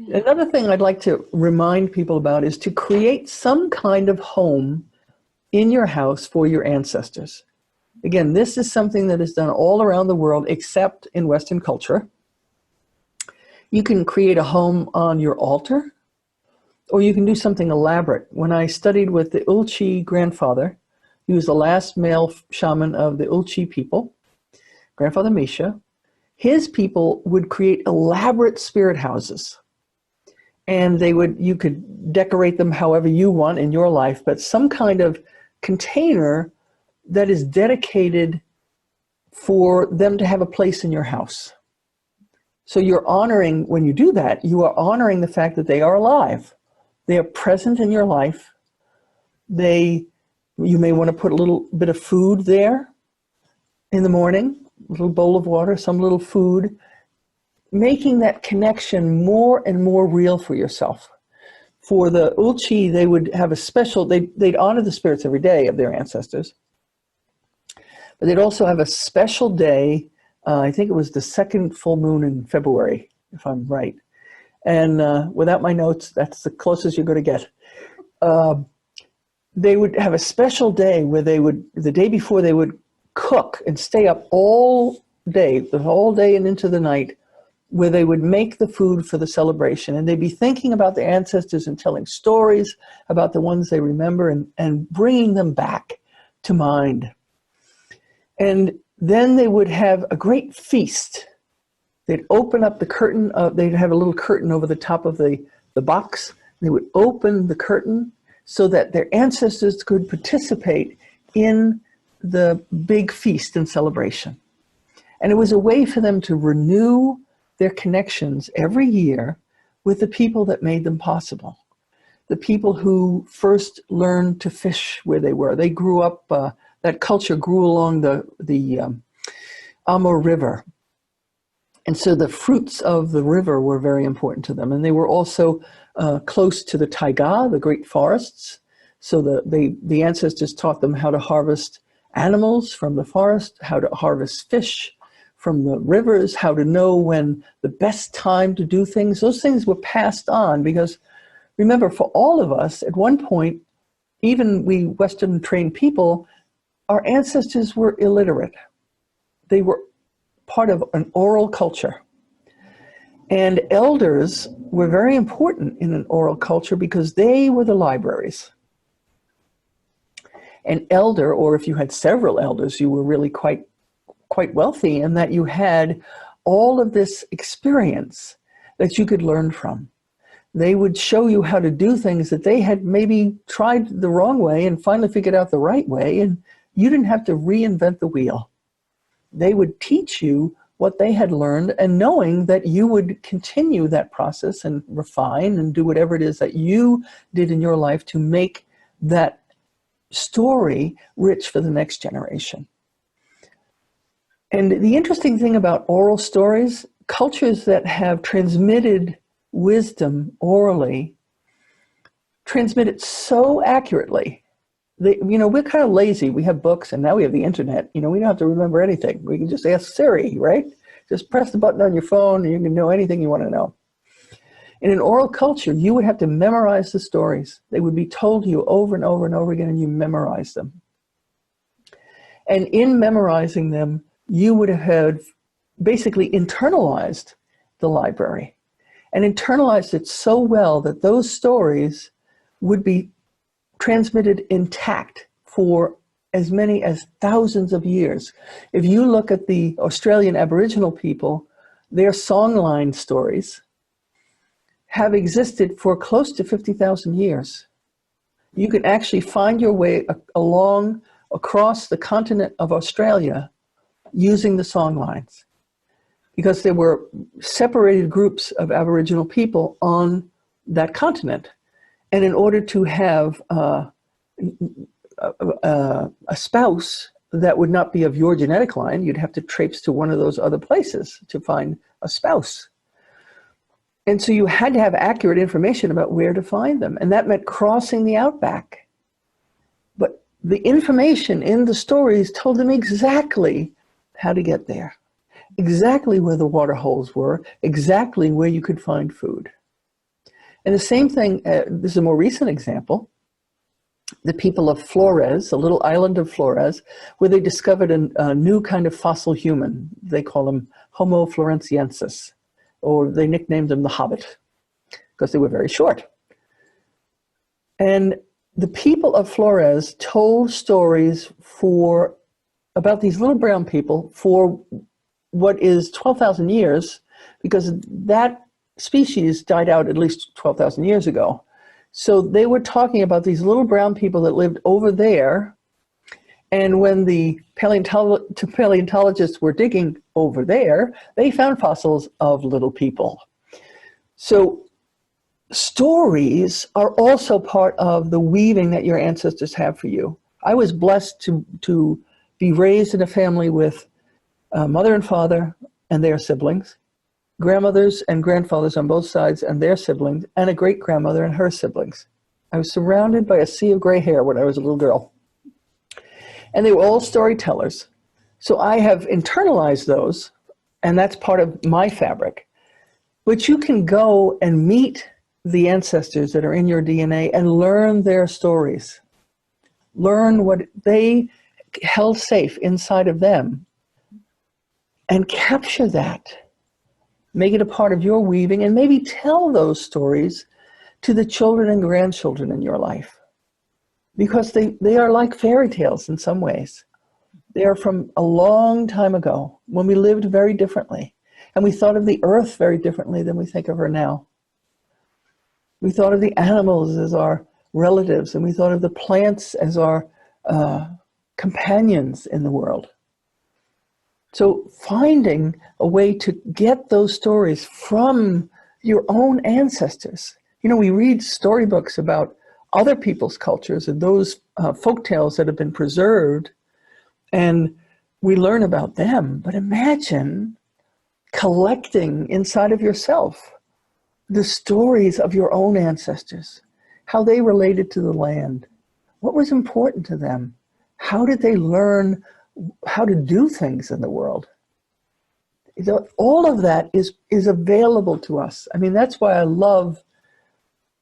Another thing I'd like to remind people about is to create some kind of home in your house for your ancestors. Again, this is something that is done all around the world except in Western culture. You can create a home on your altar, or you can do something elaborate. When I studied with the Ulchi grandfather, he was the last male shaman of the Ulchi people, Grandfather Misha. His people would create elaborate spirit houses. And you could decorate them however you want in your life, but some kind of container that is dedicated for them to have a place in your house. So you're honoring, when you do that, you are honoring the fact that they are alive. They are present in your life. You may want to put a little bit of food there in the morning, a little bowl of water, some little food, making that connection more and more real for yourself. For the Ulchi, they would have a special, they'd honor the spirits every day of their ancestors, but they'd also have a special day, I think it was the second full moon in February, if I'm right. And without my notes, that's the closest you're going to get. They would have a special day where the day before, they would cook and stay up all day, the whole day and into the night, where they would make the food for the celebration. And they'd be thinking about their ancestors and telling stories about the ones they remember and bringing them back to mind. And then they would have a great feast. They'd open up the curtain, they'd have a little curtain over the top of the box. They would open the curtain so that their ancestors could participate in the big feast and celebration. And it was a way for them to renew their connections every year with the people that made them possible. The people who first learned to fish where they were. They grew up, that culture grew along the Amur River. And so the fruits of the river were very important to them. And they were also close to the taiga, the great forests. So the ancestors taught them how to harvest animals from the forest, how to harvest fish from the rivers, how to know when the best time to do things. Those things were passed on because, remember, for all of us, at one point, even we Western trained people, our ancestors were illiterate. They were part of an oral culture. And elders were very important in an oral culture because they were the libraries. An elder, or if you had several elders, you were really quite wealthy in that you had all of this experience that you could learn from. They would show you how to do things that they had maybe tried the wrong way and finally figured out the right way, and you didn't have to reinvent the wheel. They would teach you what they had learned, and knowing that you would continue that process and refine and do whatever it is that you did in your life to make that story rich for the next generation. And the interesting thing about oral stories, cultures that have transmitted wisdom orally transmit it so accurately. We're kind of lazy. We have books and now we have the internet. We don't have to remember anything. We can just ask Siri, right? Just press the button on your phone and you can know anything you want to know. In an oral culture, you would have to memorize the stories. They would be told to you over and over and over again, and you memorize them. And in memorizing them, you would have basically internalized the library and internalized it so well that those stories would be transmitted intact for as many as thousands of years. If you look at the Australian Aboriginal people, their songline stories have existed for close to 50,000 years. You can actually find your way across the continent of Australia using the songlines, because there were separated groups of Aboriginal people on that continent. And in order to have a spouse that would not be of your genetic line, you'd have to traipse to one of those other places to find a spouse. And so you had to have accurate information about where to find them. And that meant crossing the outback. But the information in the stories told them exactly how to get there, exactly where the water holes were, exactly where you could find food. And the same thing, this is a more recent example, the people of Flores, a little island of Flores, where they discovered a new kind of fossil human. They call them Homo floresiensis, or they nicknamed them the Hobbit, because they were very short. And the people of Flores told stories about these little brown people for what is 12,000 years, because that species died out at least 12,000 years ago. So they were talking about these little brown people that lived over there. And when the paleontologists were digging over there, they found fossils of little people. So stories are also part of the weaving that your ancestors have for you. I was blessed to be raised in a family with a mother and father and their siblings, grandmothers and grandfathers on both sides and their siblings, and a great-grandmother and her siblings. I was surrounded by a sea of gray hair when I was a little girl. And they were all storytellers. So I have internalized those, and that's part of my fabric. But you can go and meet the ancestors that are in your DNA and learn their stories. Learn what they held safe inside of them and capture that. Make it a part of your weaving, and maybe tell those stories to the children and grandchildren in your life. Because they are like fairy tales in some ways. They are from a long time ago, when we lived very differently. And we thought of the earth very differently than we think of her now. We thought of the animals as our relatives, and we thought of the plants as our companions in the world. So finding a way to get those stories from your own ancestors. You know, we read storybooks about other people's cultures and those folk tales that have been preserved, and we learn about them. But imagine collecting inside of yourself the stories of your own ancestors, how they related to the land, what was important to them, how did they learn how to do things in the world. All of that is available to us. I mean, that's why I love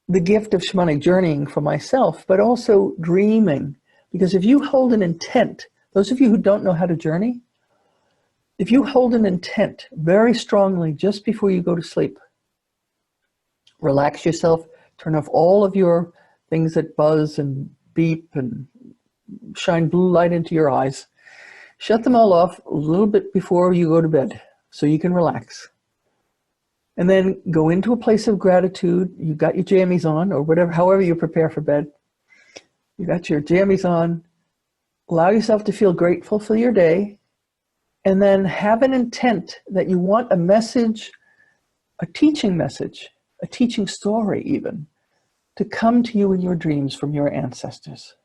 the gift of shamanic journeying for myself, but also dreaming. Because if you hold an intent, those of you who don't know how to journey, if you hold an intent very strongly just before you go to sleep, relax yourself, turn off all of your things that buzz and beep and shine blue light into your eyes. Shut them all off a little bit before you go to bed so you can relax. And then go into a place of gratitude. You got your jammies on, or whatever, however you prepare for bed. You got your jammies on. Allow yourself to feel grateful for your day. And then have an intent that you want a message, a teaching message, a teaching story even, to come to you in your dreams from your ancestors.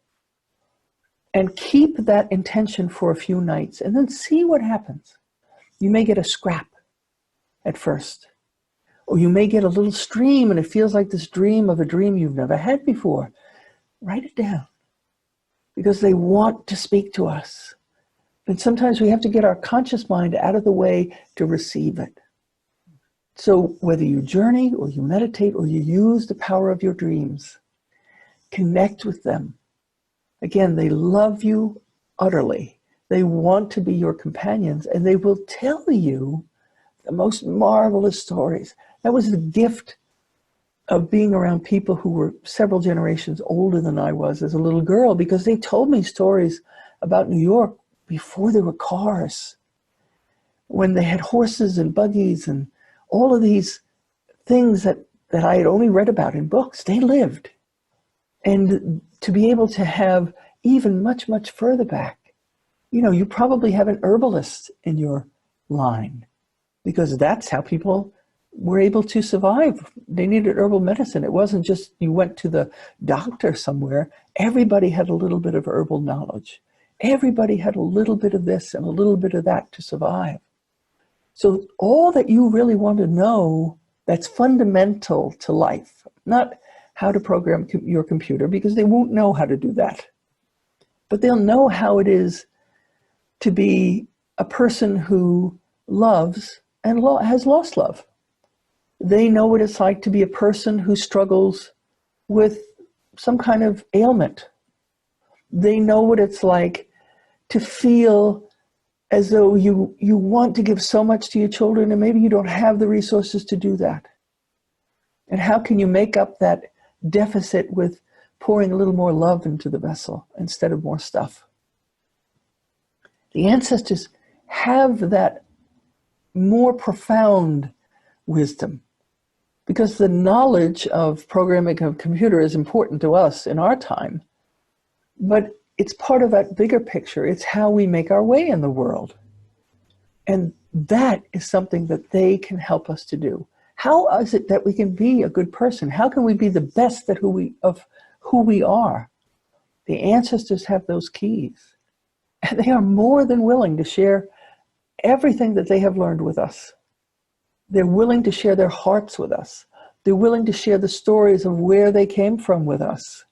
And keep that intention for a few nights and then see what happens. You may get a scrap at first, or you may get a little stream and it feels like this dream of a dream you've never had before. Write it down, because they want to speak to us. And sometimes we have to get our conscious mind out of the way to receive it. So whether you journey or you meditate or you use the power of your dreams, connect with them. Again, they love you utterly. They want to be your companions, and they will tell you the most marvelous stories. That was the gift of being around people who were several generations older than I was as a little girl, because they told me stories about New York before there were cars, when they had horses and buggies and all of these things that I had only read about in books. They lived. And to be able to have even much, much further back, you know, you probably have an herbalist in your line, because that's how people were able to survive. They needed herbal medicine. It wasn't just you went to the doctor somewhere. Everybody had a little bit of herbal knowledge. Everybody had a little bit of this and a little bit of that to survive. So all that you really want to know that's fundamental to life, not how to program your computer, because they won't know how to do that. But they'll know how it is to be a person who loves and has lost love. They know what it's like to be a person who struggles with some kind of ailment. They know what it's like to feel as though you want to give so much to your children and maybe you don't have the resources to do that. And how can you make up that deficit with pouring a little more love into the vessel instead of more stuff? The ancestors have that more profound wisdom, because the knowledge of programming of a computer is important to us in our time, but it's part of that bigger picture. It's how we make our way in the world. And that is something that they can help us to do. How is it that we can be a good person? How can we be the best of who we are? The ancestors have those keys. And they are more than willing to share everything that they have learned with us. They're willing to share their hearts with us. They're willing to share the stories of where they came from with us.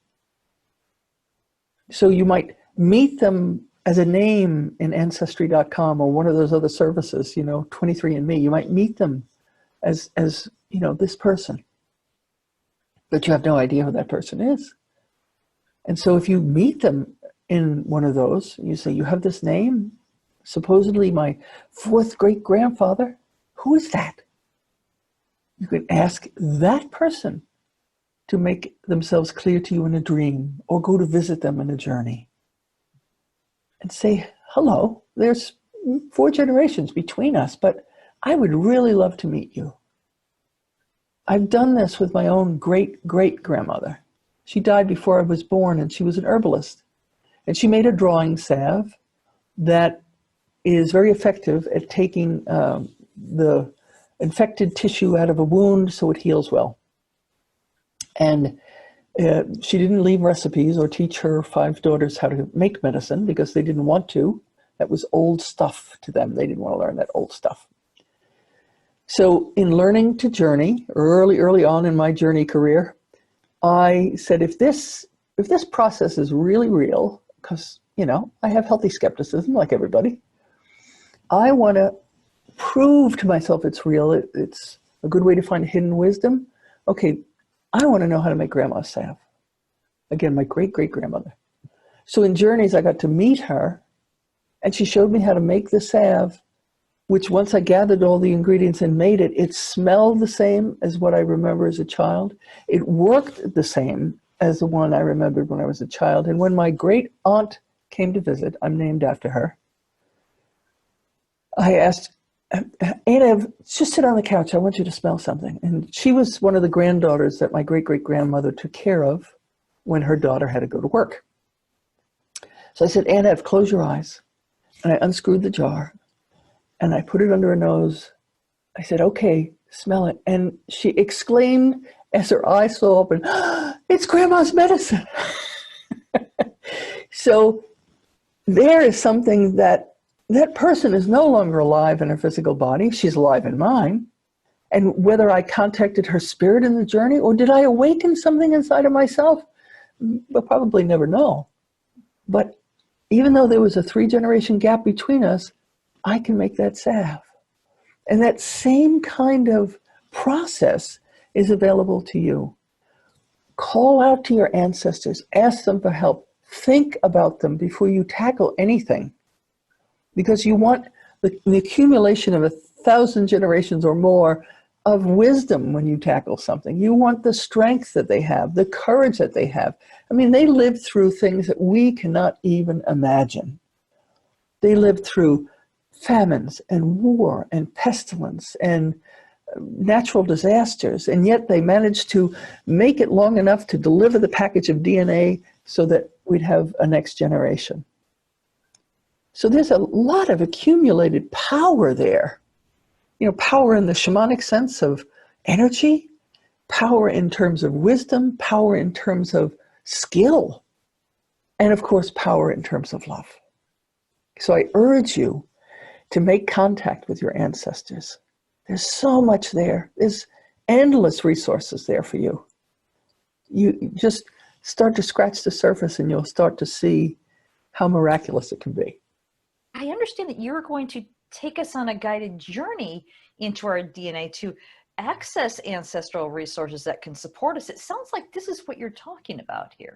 So you might meet them as a name in Ancestry.com or one of those other services, 23andMe. You might meet them as this person, but you have no idea who that person is. And so if you meet them in one of those, you say, you have this name, supposedly my fourth great grandfather. Who is that? You can ask that person to make themselves clear to you in a dream, or go to visit them in a journey and say, hello, there's 4 generations between us, but I would really love to meet you. I've done this with my own great-great-grandmother. She died before I was born, and she was an herbalist. And she made a drawing salve that is very effective at taking the infected tissue out of a wound so it heals well. And she didn't leave recipes or teach her 5 daughters how to make medicine because they didn't want to. That was old stuff to them. They didn't want to learn that old stuff. So in learning to journey, early on in my journey career, I said, if this process is really real, because, I have healthy skepticism like everybody, I want to prove to myself it's real. It's a good way to find hidden wisdom. Okay, I want to know how to make grandma's salve. Again, my great-great-grandmother. So in Journeys, I got to meet her, and she showed me how to make the salve, which once I gathered all the ingredients and made it, it smelled the same as what I remember as a child. It worked the same as the one I remembered when I was a child. And when my great aunt came to visit, I'm named after her, I asked, Aunt Ev, just sit on the couch. I want you to smell something. And she was one of the granddaughters that my great-great-grandmother took care of when her daughter had to go to work. So I said, Aunt Ev, close your eyes. And I unscrewed the jar, and I put it under her nose. I said, okay, smell it. And she exclaimed as her eyes flew open, it's grandma's medicine. So there is something that person is no longer alive in her physical body. She's alive in mine. And whether I contacted her spirit in the journey, or did I awaken something inside of myself, we'll probably never know. But even though there was a 3-generation gap between us, I can make that salve. And that same kind of process is available to you. Call out to your ancestors, ask them for help, think about them before you tackle anything. Because you want the accumulation of 1,000 generations or more of wisdom when you tackle something. You want the strength that they have, the courage that they have. I mean, they lived through things that we cannot even imagine. They lived through famines and war and pestilence and natural disasters, and yet they managed to make it long enough to deliver the package of DNA so that we'd have a next generation. So there's a lot of accumulated power there. Power in the shamanic sense of energy, power in terms of wisdom, power in terms of skill, and of course, power in terms of love. So I urge you to make contact with your ancestors. There's so much there. There's endless resources there for you. You just start to scratch the surface and you'll start to see how miraculous it can be. I understand that you're going to take us on a guided journey into our DNA to access ancestral resources that can support us. It sounds like this is what you're talking about here.